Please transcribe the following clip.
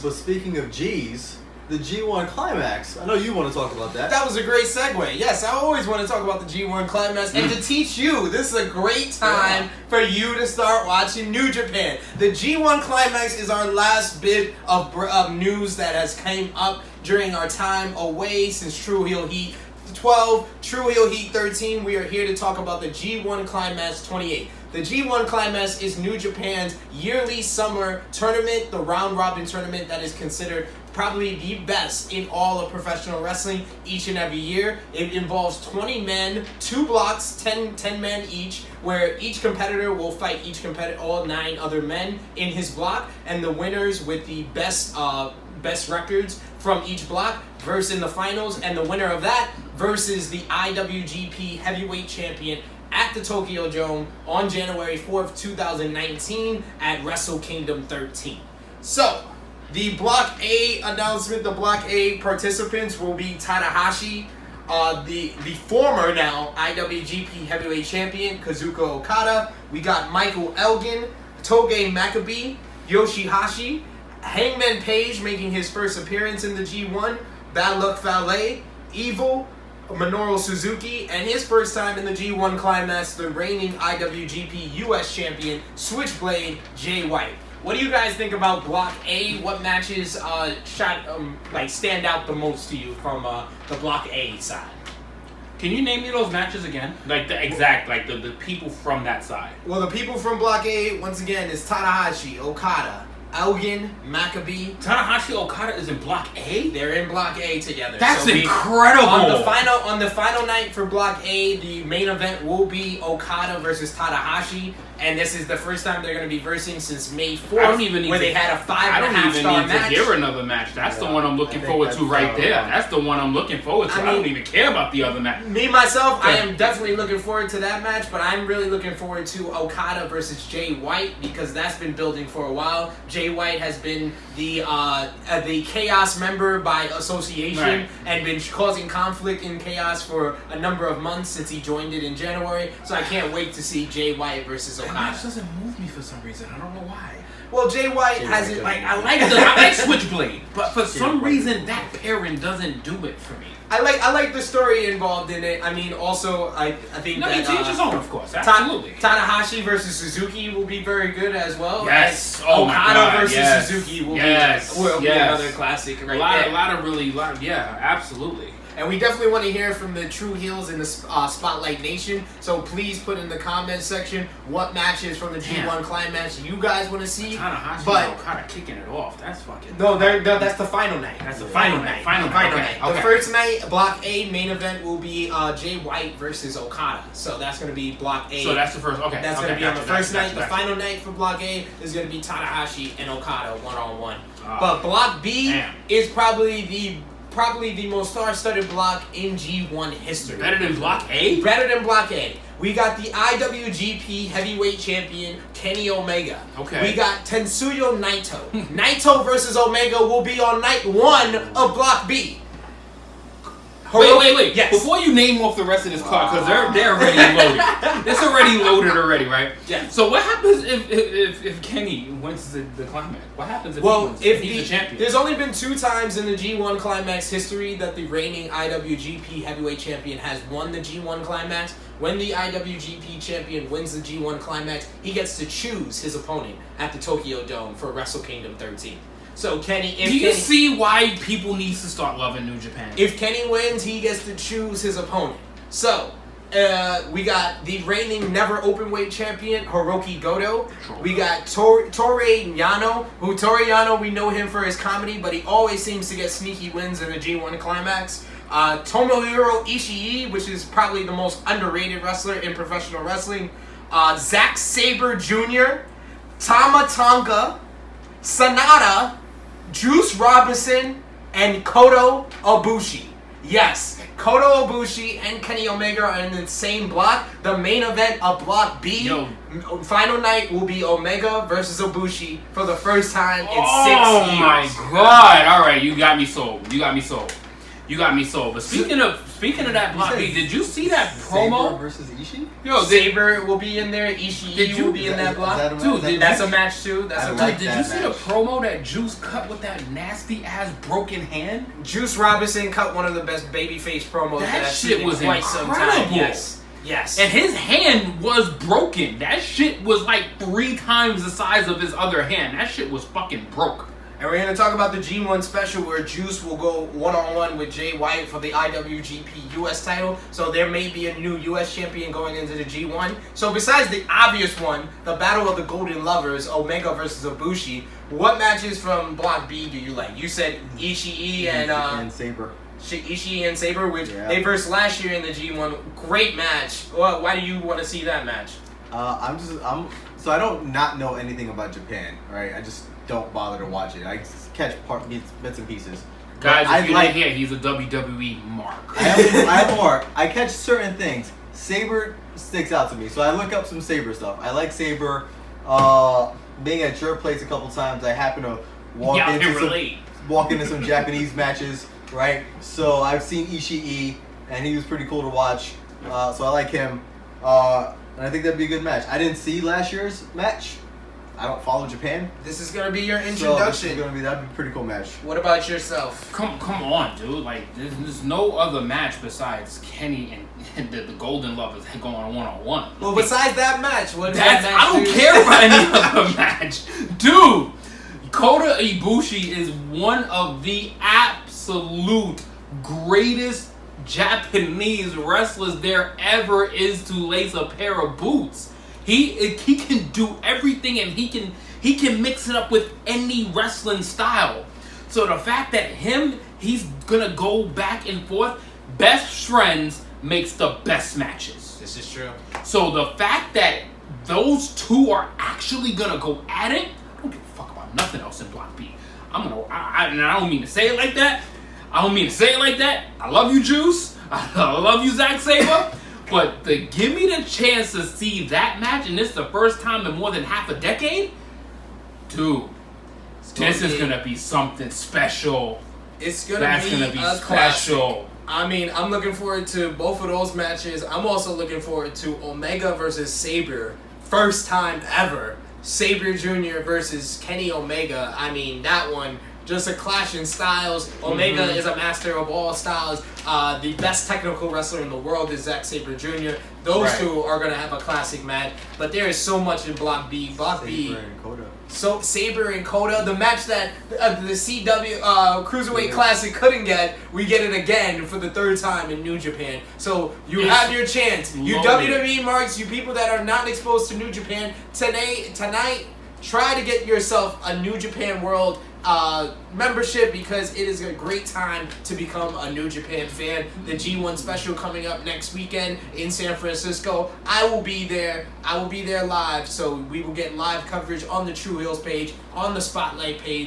But speaking of G's, the G1 Climax. I know you want to talk about that. That was a great segue. Yes, I always want to talk about the G1 Climax and to teach you. This is a great time for you to start watching New Japan. The G1 Climax is our last bit of news that has came up during our time away since Tru Heel Heat 12, Tru Heel Heat 13. We are here to talk about the G1 Climax 28. The G1 Climax is New Japan's yearly summer tournament, the round-robin tournament that is considered probably the best in all of professional wrestling each and every year. It involves 20 men, 2 blocks, 10 men each, where each competitor will fight all 9 other men in his block, and the winners with the best records from each block versus in the finals, and the winner of that versus the IWGP Heavyweight Champion at the Tokyo Dome on January 4th, 2019 at Wrestle Kingdom 13. So, the Block A announcement, the Block A participants will be Tanahashi, the former now IWGP Heavyweight Champion, Kazuchika Okada. We got Michael Elgin, Toge Makabe, Yoshihashi, Hangman Page making his first appearance in the G1, Bad Luck Fale, Evil, Minoru Suzuki, and his first time in the G1 Climax, the reigning IWGP US Champion, Switchblade Jay White. What do you guys think about Block A? What matches stand out the most to you from the Block A side? Can you name me those matches again? Like the exact, like the people from that side. Well, the people from Block A, once again, is Tanahashi, Okada, Elgin, Makabe. Tanahashi Okada is in Block A? They're in Block A together. That's incredible! On the final night for Block A, the main event will be Okada versus Tanahashi, and this is the first time they're going to be versing since May 4th, where they had a 5.5 star match. I don't even need to hear another match. That's the one I'm looking forward to right there. That's the one I'm looking forward to. I don't even care about the other match. Me, myself, I am definitely looking forward to that match, but I'm really looking forward to Okada versus Jay White, because that's been building for a while. Jay White has been the Chaos member by association and been causing conflict in Chaos for a number of months since he joined it in January, so I can't wait to see Jay White versus Okada. That match doesn't move me for some reason. I don't know why. Well, Jay White hasn't... I like Switchblade, but for some reason that pairing doesn't do it for me. I like the story involved in it. I mean, also, I think that... No, each his own, of course. Absolutely. Tanahashi versus Suzuki will be very good as well. Yes. And Okada versus Suzuki will be another classic there. Absolutely. And we definitely want to hear from the True Heels in the Spotlight Nation. So please put in the comment section what matches from the G1 Climax you guys want to see. Tanahashi kind of kicking it off. That's fucking... No, that's the final night. That's the final night. Final night. The first night, Block A main event will be Jay White versus Okada. So that's going to be Block A. So that's the first... Okay. That's going to be on the first night. The final night for Block A is going to be Tanahashi and Okada one-on-one. But Block B is probably the most star-studded block in G1 history. Better than Block A? Better than Block A. We got the IWGP Heavyweight Champion, Kenny Omega. Okay. We got Tetsuya Naito. Naito versus Omega will be on night 1 of Block B. Wait. Yes. Before you name off the rest of this card, because they're already loaded. It's already loaded already, right? Yeah. So what happens if Kenny wins the climax? What happens if he wins? If he's the champion? There's only been 2 times in the G1 Climax history that the reigning IWGP Heavyweight Champion has won the G1 Climax. When the IWGP Champion wins the G1 Climax, he gets to choose his opponent at the Tokyo Dome for Wrestle Kingdom 13. So Kenny, do you see why people need to start loving New Japan? If Kenny wins, he gets to choose his opponent. So we got the reigning never openweight champion Hiroki Goto. We got Toru Yano, who Toru Yano, we know him for his comedy, but he always seems to get sneaky wins in the G1 Climax. Tomohiro Ishii, which is probably the most underrated wrestler in professional wrestling. Zack Sabre Jr., Tama Tonga, Sanada, Juice Robinson, and Kota Ibushi. Yes, Kota Ibushi and Kenny Omega are in the same block. The main event of Block B, final night, will be Omega versus Ibushi for the first time in 6 years. Oh my god! All right, you got me sold. You got me sold. But speaking of that Block B, did you see that promo? Saber versus Ishii? Yo, Saber will be in there. Ishii will be in that block. Dude, that's a match too. That's a match. Did you see the promo that Juice cut with that nasty ass broken hand? Juice Robinson cut one of the best babyface promos that I've seen in quite some time. Yes. And his hand was broken. That shit was like 3 times the size of his other hand. That shit was fucking broke. And we're going to talk about the G1 special where Juice will go one-on-one with Jay White for the IWGP US title. So there may be a new US champion going into the G1. So besides the obvious one, the Battle of the Golden Lovers, Omega versus Ibushi, what matches from Block B do you like? You said Ishii and Saber. Ishii and Saber, which they versed last year in the G1. Great match. Why do you want to see that match? So I don't not know anything about Japan, right? I just don't bother to watch it. I catch bits and pieces. Guys, if you didn't hear, he's a WWE Mark. I am Mark. I catch certain things. Saber sticks out to me, so I look up some Saber stuff. I like Saber. Being at your place a couple times, I happen to walk into some Japanese matches, right? So I've seen Ishii, and he was pretty cool to watch. So I like him. And I think that'd be a good match. I didn't see last year's match. I don't follow Japan. This is gonna be your introduction. So that'd be a pretty cool match. What about yourself? Come on, dude. Like, there's no other match besides Kenny and the Golden Lovers going on one-on-one. Well, besides that match, I don't care about any other match, dude. Kota Ibushi is one of the absolute greatest Japanese wrestlers there ever is to lace a pair of boots. He can do everything, and he can mix it up with any wrestling style. So the fact that he's gonna go back and forth, best friends makes the best matches. This is true. So the fact that those two are actually gonna go at it, I don't give a fuck about nothing else in Block B. And I don't mean to say it like that. I love you, Juice. I love you, Zack Sabre. But to give me the chance to see that match, and this is the first time in more than half a decade, dude, this is gonna be something special. It's gonna be special. I mean, I'm looking forward to both of those matches. I'm also looking forward to Omega versus Saber, first time ever. Saber Jr. versus Kenny Omega. I mean, that one. Just a clash in styles. Omega is a master of all styles. The best technical wrestler in the world is Zack Sabre Jr. Those two are going to have a classic match. But there is so much in Block B. Block B. And Kota. So Saber and Kota, the match that the CW Cruiserweight Classic couldn't get, we get it again for the 3rd time in New Japan. So you have your chance. You WWE marks, you people that are not exposed to New Japan, tonight, try to get yourself a New Japan World membership, because it is a great time to become a New Japan fan. The G1 special coming up next weekend in San Francisco. I will be there. I will be there live, so we will get live coverage on the Tru Heels page, on the Spotlight page.